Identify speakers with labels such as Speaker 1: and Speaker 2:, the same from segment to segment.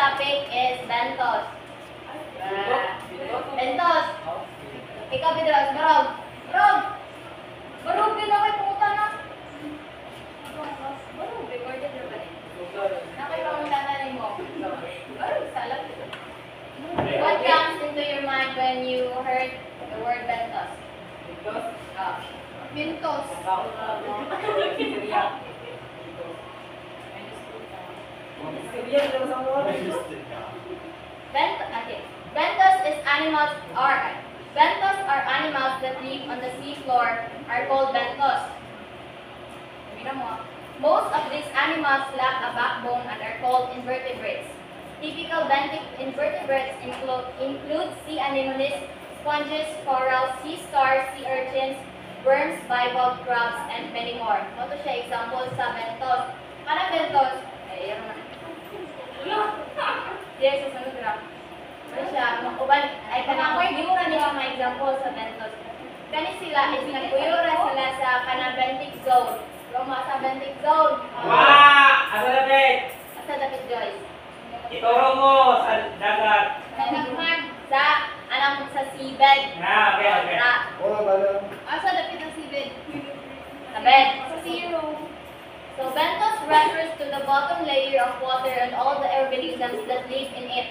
Speaker 1: topic is bentos. Bentos. Ikaw, Bidros. Barog. Barog. Barog din ako yung pumunta na. Barog. Recorded na ba rin? Nakipangutanan mo. Barog. Salat. What comes into your mind when you heard the word bentos?
Speaker 2: Bentos?
Speaker 1: Bentos. Bentos is animals bentos are animals that live on the sea floor are called bentos. Most of these animals lack a backbone and are called invertebrates. Typical benthic invertebrates include sea anemones, sponges, corals, sea stars, sea urchins, worms, bivalve crabs, and many more. Ito siya example sa bentos. Kanang bentos? Ay, yan naman. Yes, susunod na. Ano siya? Uban, ay kanang hindi mo na nila mga example sa bentos. Kani sila is nagpuyura sila sa kanang benthic zone. Roma sa benthic zone.
Speaker 2: Asa dapat?
Speaker 1: Asa dapat, Joyce?
Speaker 2: Ituro mo sa dagat.
Speaker 1: Sa seabed.
Speaker 2: Okay.
Speaker 1: Asa dapat ang seabed? Sa bed. Sa zero. So bentos refers to the bottom layer of water and all the organisms that live in it.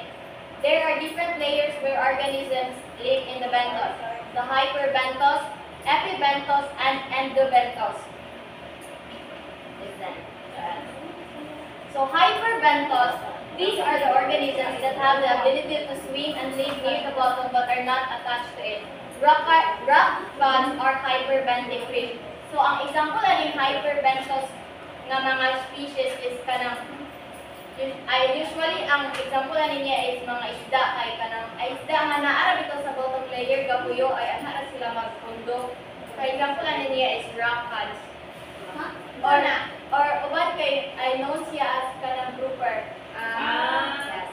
Speaker 1: There are different layers where organisms live in the bentos. The hyperbentos, epibentos, and endobentos. So hyperbentos, these are the organisms that have the ability to swim and live near the bottom but are not attached to it. Rock crabs are hyperbenthic fish. So ang example ng hyperbentos nga mga species is kanang usually ang example niya is mga isda kay kanang isda nga naara bitaw sa bottom layer gapuyo ay ana sila magpundo. For example niya is rock crabs. Or uban kay I known siya as kanang grouper. Yes.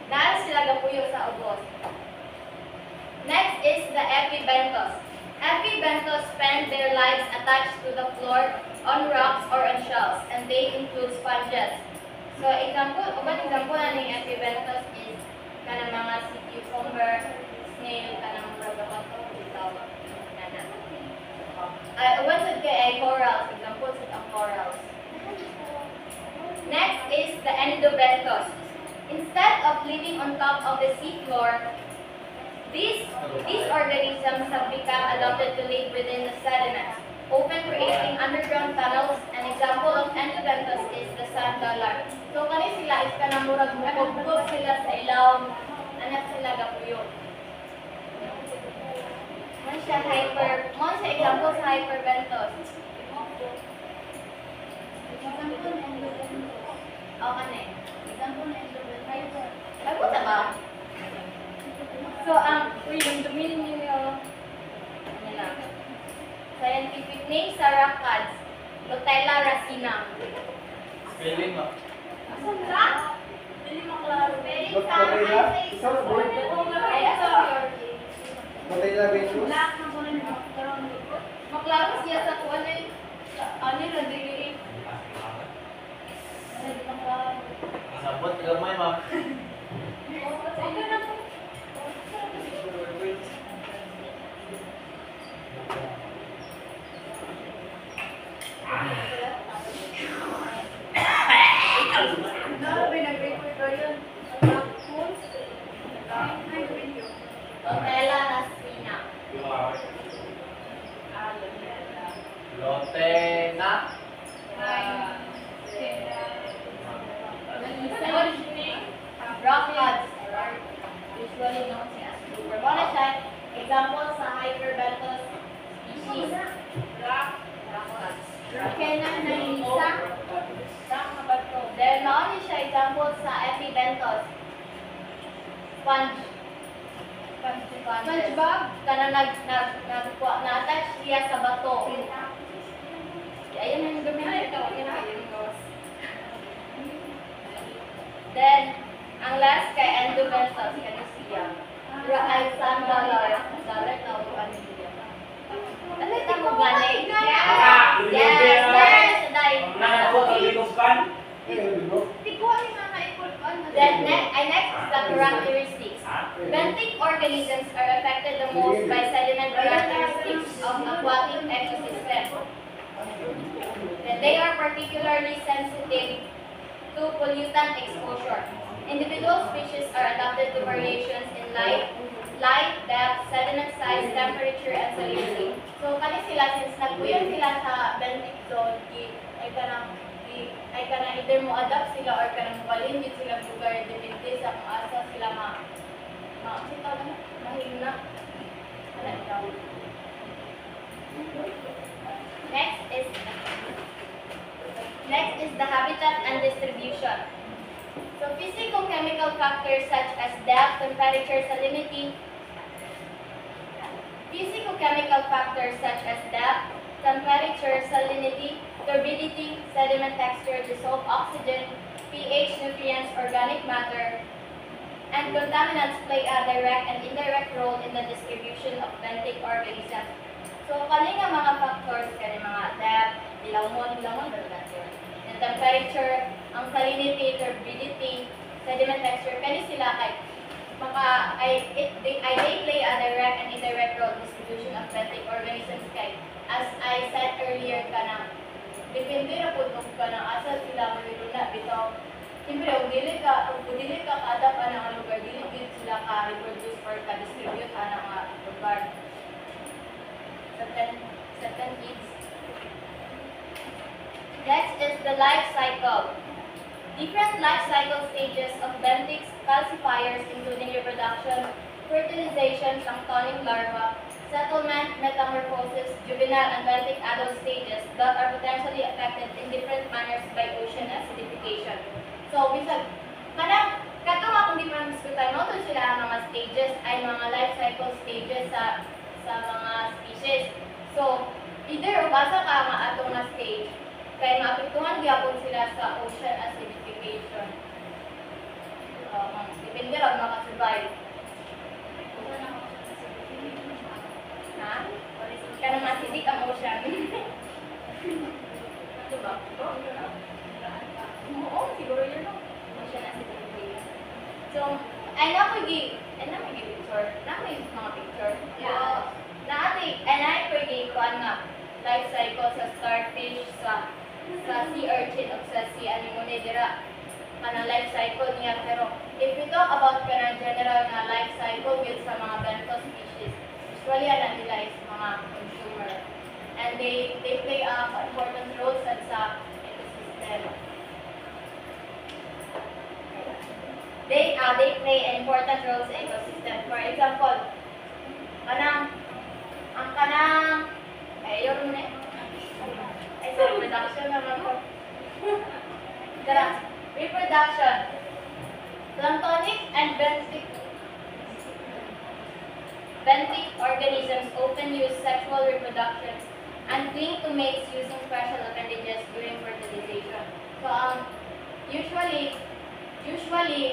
Speaker 1: Naara sila gapuyo sa ubos. Next is the epibentos. Epibentos spend their lives attached to the floor, on rocks, or on shells, and they include sponges. So, uban example ng epibentos is kanang mga sea cucumber, snail, kanang rabato, bitaw, nana. Uban sad kay ay corals, example sa ang corals. Next is the endobentos. Instead of living on top of the sea floor, these organisms have become adapted to live within the sediments, often creating underground tunnels. An example of endobentos is the sand dollar. So kani sila is kanang murag mukog sila sa ilawom, anak sila gapuyo. Mo siya example sa hyperbentos. Okay. Example na endobentos. Ako sa ba? So, the meaning scientific name sa rackads, Lotella racina.
Speaker 2: Spelling mo.
Speaker 1: Asan ka? Hindi mo klaro. Very maklaro siya sa kuwan ay na dili.
Speaker 2: Sabot gamay ma.
Speaker 1: Lotella racina.
Speaker 2: Lotena.
Speaker 1: Rockads are usually known as grouper. Muna siya, example sa hyperbentos species. Rockads. Kena na isa. Then, naon siya example sa epibentos. SpongeBob. Kana na-attach siya sa bato. Ayan yung gamitin ito. Then, ang last kay endobentos, kaya siya. Ay, sand dollar. Dollar na upuan niya. Ano ito mo gani? Yes, yes, dahil.
Speaker 2: Nakakuha ang likod kan?
Speaker 1: Tikuha ni nga na ikot. Next is the characteristics. Benthic organisms are affected the most by sediment characteristics of aquatic ecosystem. Then they are particularly sensitive to pollutant exposure. Individual species are adapted to variations in light, depth, sediment size, temperature, and salinity. So kani sila since nagpuyan sila sa benthic zone, ay kanang either mo adapt sila or kanang balin din sila lugar depende sa kung asa sila mahina. Ano ikaw? Next is the habitat and distribution. So physico-chemical factors such as depth, temperature, salinity. Physico-chemical factors such as depth, temperature, salinity, turbidity, sediment texture, dissolved oxygen, pH, nutrients, organic matter, and contaminants play a direct and indirect role in the distribution of benthic organisms. So kani nga mga factors kani mga depth, bilamon natin. And temperature, ang salinity, turbidity, sediment texture, kani sila kay they play a direct and indirect role in distribution of benthic organisms kay as I said earlier kana depende ra pud kung asa sila maluluna bitaw. Siyempre, kung dili ka kada pa ng lugar, dili gid sila ka reproduce or ka distribute ng lugar. Certain needs. Next is the life cycle. Different life cycle stages of benthic calcifiers including reproduction, fertilization, planktonic larva, settlement, metamorphosis, juvenile and benthic adult stages that are potentially affected in different manners by ocean acidification. So, bisag, kato nga kung di pa diskutan mo, sila ang mga stages ay mga life cycle stages sa mga species. So, either ubasa ka nga atong nga stage, kaya maapektuhan gyapon sila sa ocean acidification. Depende lang makasurvive. Ha? Kanang acidic ang ocean. Ito ba? Oo, siguro yun no. Ocean acidification. So, ay na may picture. Na may mga picture. Yeah. Na pwede kuan nga life cycle sa starfish, sa sea urchin o sa sea anemone dira kanang life cycle niya. Pero if we talk about kanang general na life cycle with sa mga benthos species, usually ana nila is mga consumer. And they play a important role sa ecosystem. They play an important role sa ecosystem. For example, reproduction naman ko. Reproduction. Planktonic and benthic organisms often use sexual reproduction and cling to mates using special appendages during fertilization. So, usually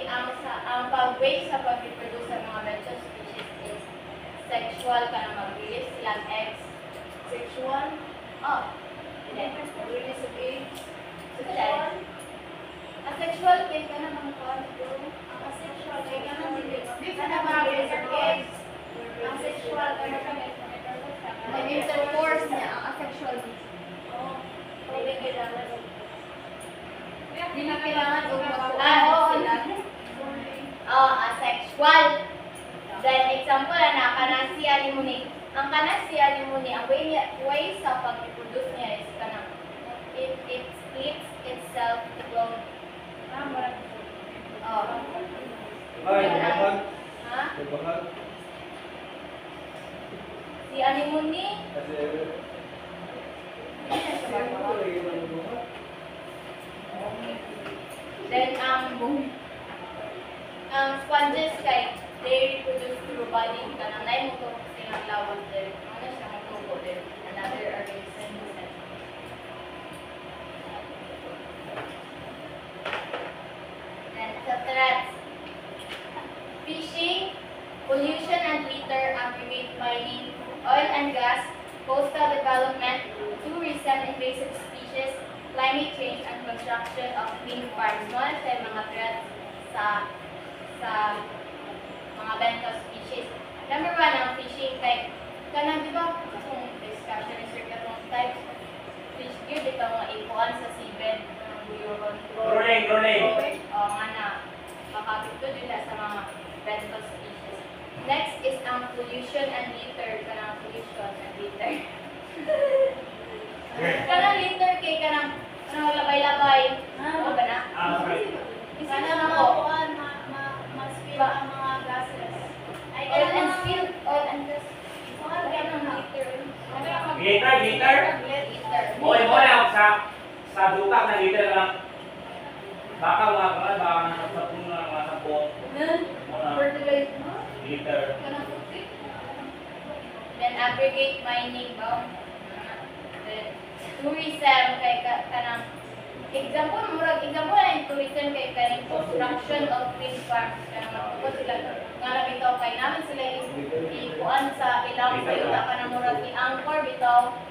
Speaker 1: ang pag-way sa pag-reproduce sa mga benthos species is sexual ka na mag-release silang eggs. Sexual? Oh. Release of eggs. Sexual? Asexual kay ka na mga kwanto. Ang asexual kay ka na hindi ka na mag-release of eggs. Ang sexual ka na mag-intercourse niya. Ang asexual oh. Hindi na kailangan asexual. Then example kanang si anemone. Ang kanang si anemone, ang way sa pag-reproduce niya is kanang it splits itself to grow. Si anemone then sponges kay they reproduce through body kanang naay mo to silang lawas din. Ano siya mo tubo din. Another organism. Then sa threats. Fishing, pollution and litter, aggregate mining, oil and gas, coastal development, tourism, invasive species, climate change, and construction of wind farms. Mga sa mga threats sa mga bentos species. Number 1, ang fishing type. Kanang di ba kung discussion is katong types fish gear dito mga ikuan sa seabed ng buyoron.
Speaker 2: Rolling.
Speaker 1: O nga na makapit to din sa mga bentos species. Next is ang pollution and litter. Kanang pollution and litter. Kanang litter kay kanang labay-labay. Ano ba na? Kanang
Speaker 3: ma-spill ang mga gases.
Speaker 1: oil and spill, oil and gas. Kanang litter.
Speaker 2: Liter.
Speaker 1: Litter.
Speaker 2: Mo lang sa dutak na liter lang. Baka mga kaman, baka na sa puno ng mga sampung.
Speaker 1: Fertilizer.
Speaker 2: Liter.
Speaker 1: Then aggregate mining ba? Then tourism kay kanang example na tourism kay kanang construction of wind farms kanang magtukod sila nga bitaw kay namin sila ikuan sa ilang sa yuta kanang murag i-anchor bitaw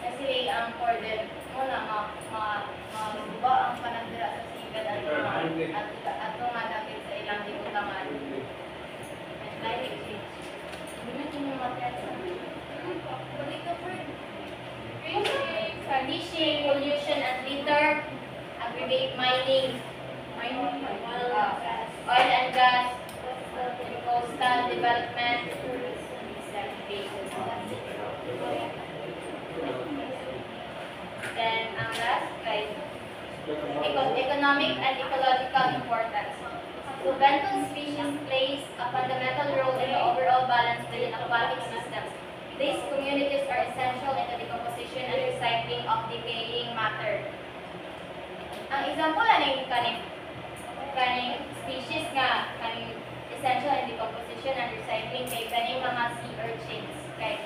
Speaker 1: na sila i-anchor din muna mabuba ang panagdira sa sigad at nga dapit sa ilang dibutangan. And climate change. Fishing, pollution and litter, aggregate mining, oil and gas, coastal development, then ang last guys, economic and ecological importance. So benthos species plays a fundamental role in the overall balance within aquatic systems. These communities are essential in the decomposition and recycling of decaying matter. Ang example na kaning species nga kaning essential in decomposition and recycling kay kaning mga sea urchins kay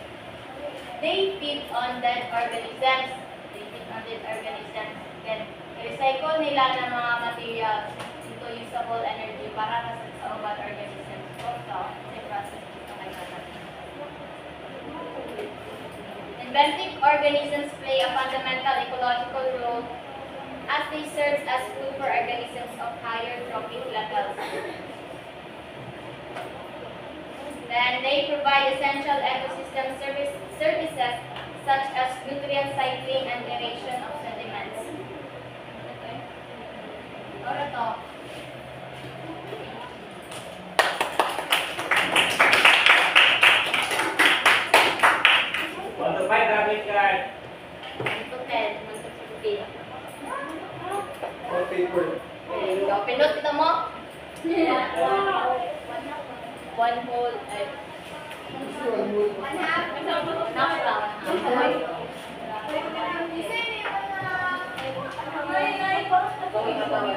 Speaker 1: they feed on dead organisms. Then recycle nila ng mga materials into usable energy para sa ubat organisms. So, the process ito kay Benthic organisms play a fundamental ecological role as they serve as food for organisms of higher trophic levels. Then they provide essential ecosystem services such as nutrient cycling and aeration of sediments. Okay. Ahora to.
Speaker 2: Graphic card.
Speaker 1: 1 to 10, 1 to 15.
Speaker 4: Paper.
Speaker 1: Pinot kita mo? One whole, one half. Half lang. Half.